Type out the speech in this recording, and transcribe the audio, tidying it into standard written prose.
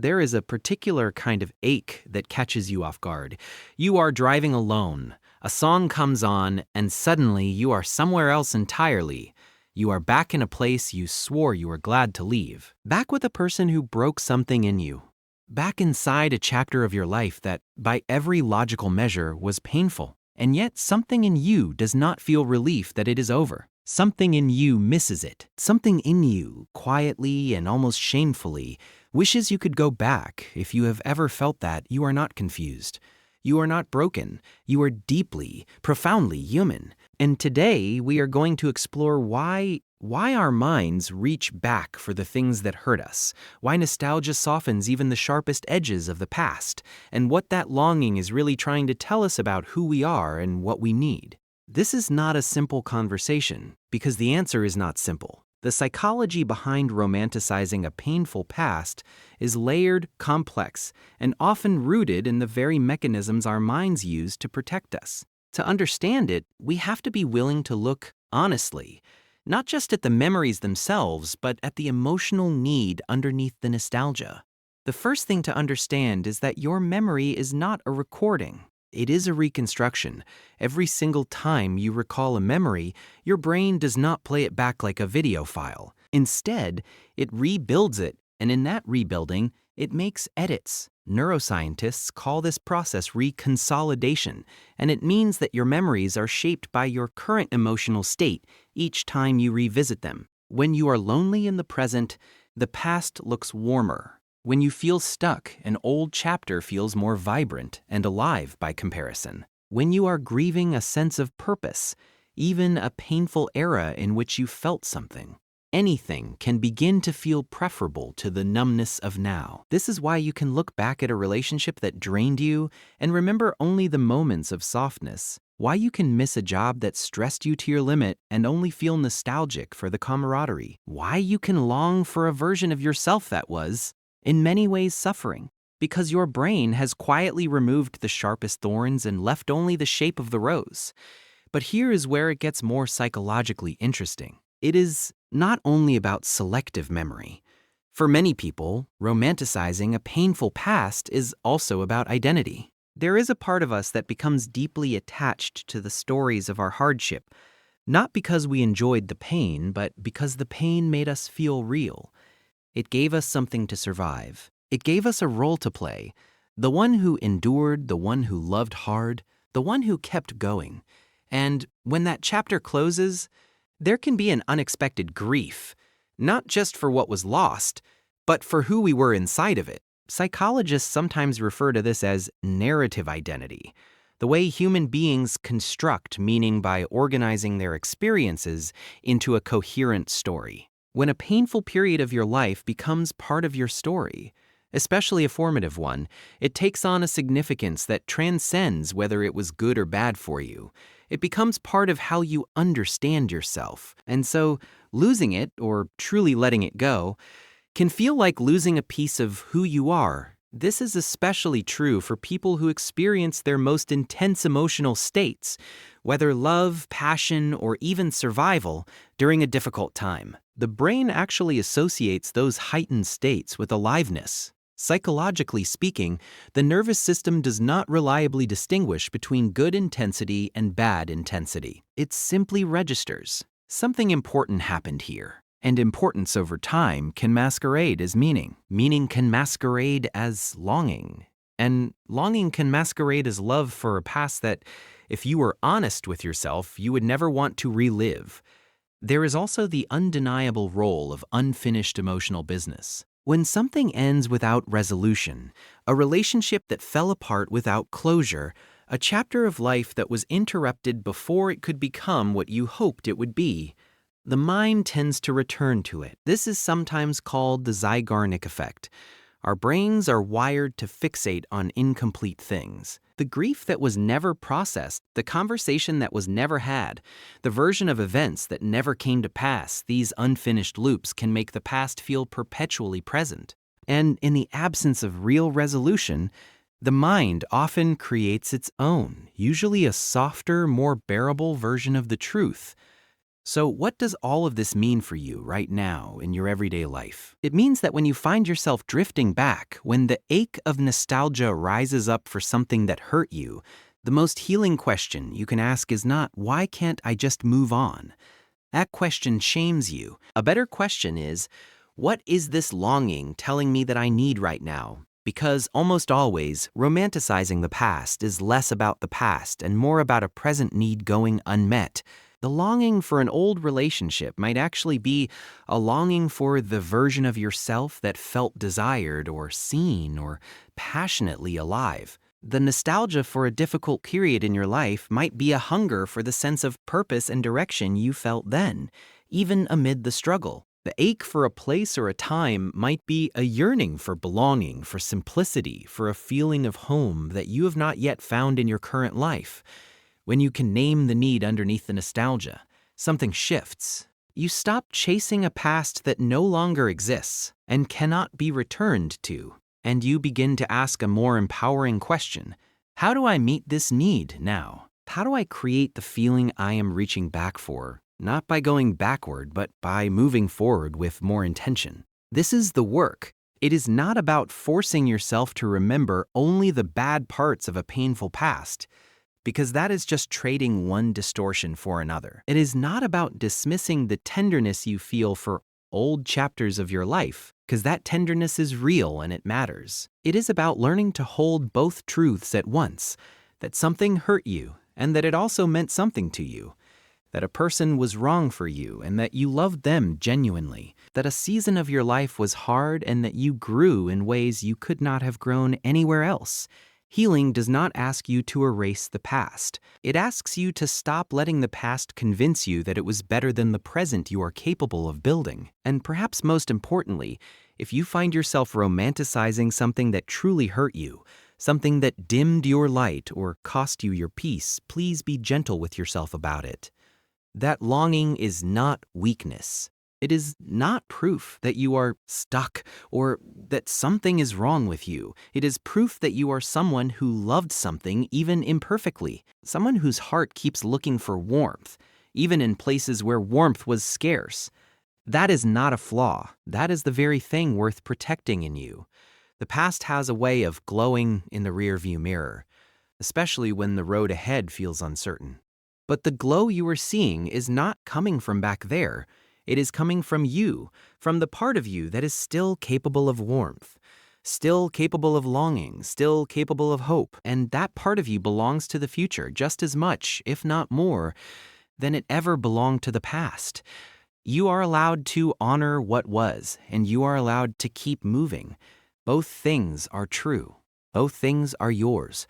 there is a particular kind of ache that catches you off guard. You are driving alone, a song comes on, and suddenly you are somewhere else entirely. You are back in a place you swore you were glad to leave. Back with a person who broke something in you. Back inside a chapter of your life that, by every logical measure, was painful. And yet something in you does not feel relief that it is over. Something in you misses it. Something in you, quietly and almost shamefully, wishes you could go back. If you have ever felt that, you are not confused. You are not broken. You are deeply, profoundly human. And today we are going to explore why our minds reach back for the things that hurt us, why nostalgia softens even the sharpest edges of the past, and what that longing is really trying to tell us about who we are and what we need. This is not a simple conversation, because the answer is not simple. The psychology behind romanticizing a painful past is layered, complex, and often rooted in the very mechanisms our minds use to protect us. To understand it, we have to be willing to look honestly, not just at the memories themselves, but at the emotional need underneath the nostalgia. The first thing to understand is that your memory is not a recording. It is a reconstruction. Every single time you recall a memory, your brain does not play it back like a video file. Instead, it rebuilds it, and in that rebuilding, it makes edits. Neuroscientists call this process reconsolidation, and it means that your memories are shaped by your current emotional state each time you revisit them. When you are lonely in the present, the past looks warmer. When you feel stuck, an old chapter feels more vibrant and alive by comparison. When you are grieving a sense of purpose, even a painful era in which you felt something, anything can begin to feel preferable to the numbness of now. This is why you can look back at a relationship that drained you and remember only the moments of softness. Why you can miss a job that stressed you to your limit and only feel nostalgic for the camaraderie. Why you can long for a version of yourself that was, in many ways, suffering, because your brain has quietly removed the sharpest thorns and left only the shape of the rose. But here is where it gets more psychologically interesting. It is not only about selective memory. For many people, romanticizing a painful past is also about identity. There is a part of us that becomes deeply attached to the stories of our hardship, not because we enjoyed the pain, but because the pain made us feel real. It gave us something to survive. It gave us a role to play. The one who endured, the one who loved hard, the one who kept going. And when that chapter closes, there can be an unexpected grief, not just for what was lost, but for who we were inside of it. Psychologists sometimes refer to this as narrative identity, the way human beings construct meaning by organizing their experiences into a coherent story. When a painful period of your life becomes part of your story, especially a formative one, it takes on a significance that transcends whether it was good or bad for you. It becomes part of how you understand yourself. And so, losing it, or truly letting it go, can feel like losing a piece of who you are. This is especially true for people who experience their most intense emotional states, whether love, passion, or even survival, during a difficult time. The brain actually associates those heightened states with aliveness. Psychologically speaking, the nervous system does not reliably distinguish between good intensity and bad intensity. It simply registers. Something important happened here. And importance over time can masquerade as meaning. Meaning can masquerade as longing. And longing can masquerade as love for a past that, if you were honest with yourself, you would never want to relive. There is also the undeniable role of unfinished emotional business. When something ends without resolution, a relationship that fell apart without closure, a chapter of life that was interrupted before it could become what you hoped it would be, the mind tends to return to it. This is sometimes called the Zeigarnik effect. Our brains are wired to fixate on incomplete things. The grief that was never processed, the conversation that was never had, the version of events that never came to pass, these unfinished loops can make the past feel perpetually present. And in the absence of real resolution, the mind often creates its own, usually a softer, more bearable version of the truth. So, what does all of this mean for you right now in your everyday life? It means that when you find yourself drifting back, when the ache of nostalgia rises up for something that hurt you, the most healing question you can ask is not, why can't I just move on? That question shames you. A better question is, what is this longing telling me that I need right now? Because almost always, romanticizing the past is less about the past and more about a present need going unmet. The longing for an old relationship might actually be a longing for the version of yourself that felt desired or seen or passionately alive. The nostalgia for a difficult period in your life might be a hunger for the sense of purpose and direction you felt then, even amid the struggle. The ache for a place or a time might be a yearning for belonging, for simplicity, for a feeling of home that you have not yet found in your current life. When you can name the need underneath the nostalgia, something shifts. You stop chasing a past that no longer exists and cannot be returned to, and you begin to ask a more empowering question. How do I meet this need now? How do I create the feeling I am reaching back for, not by going backward, but by moving forward with more intention? This is the work. It is not about forcing yourself to remember only the bad parts of a painful past, because that is just trading one distortion for another. It is not about dismissing the tenderness you feel for old chapters of your life, because that tenderness is real and it matters. It is about learning to hold both truths at once, that something hurt you and that it also meant something to you, that a person was wrong for you and that you loved them genuinely, that a season of your life was hard and that you grew in ways you could not have grown anywhere else. Healing does not ask you to erase the past. It asks you to stop letting the past convince you that it was better than the present you are capable of building. And perhaps most importantly, if you find yourself romanticizing something that truly hurt you, something that dimmed your light or cost you your peace, please be gentle with yourself about it. That longing is not weakness. It is not proof that you are stuck or that something is wrong with you. It is proof that you are someone who loved something even imperfectly, someone whose heart keeps looking for warmth, even in places where warmth was scarce. That is not a flaw. That is the very thing worth protecting in you. The past has a way of glowing in the rearview mirror, especially when the road ahead feels uncertain. But the glow you are seeing is not coming from back there. It is coming from you, from the part of you that is still capable of warmth, still capable of longing, still capable of hope. And that part of you belongs to the future just as much, if not more, than it ever belonged to the past. You are allowed to honor what was, and you are allowed to keep moving. Both things are true. Both things are yours.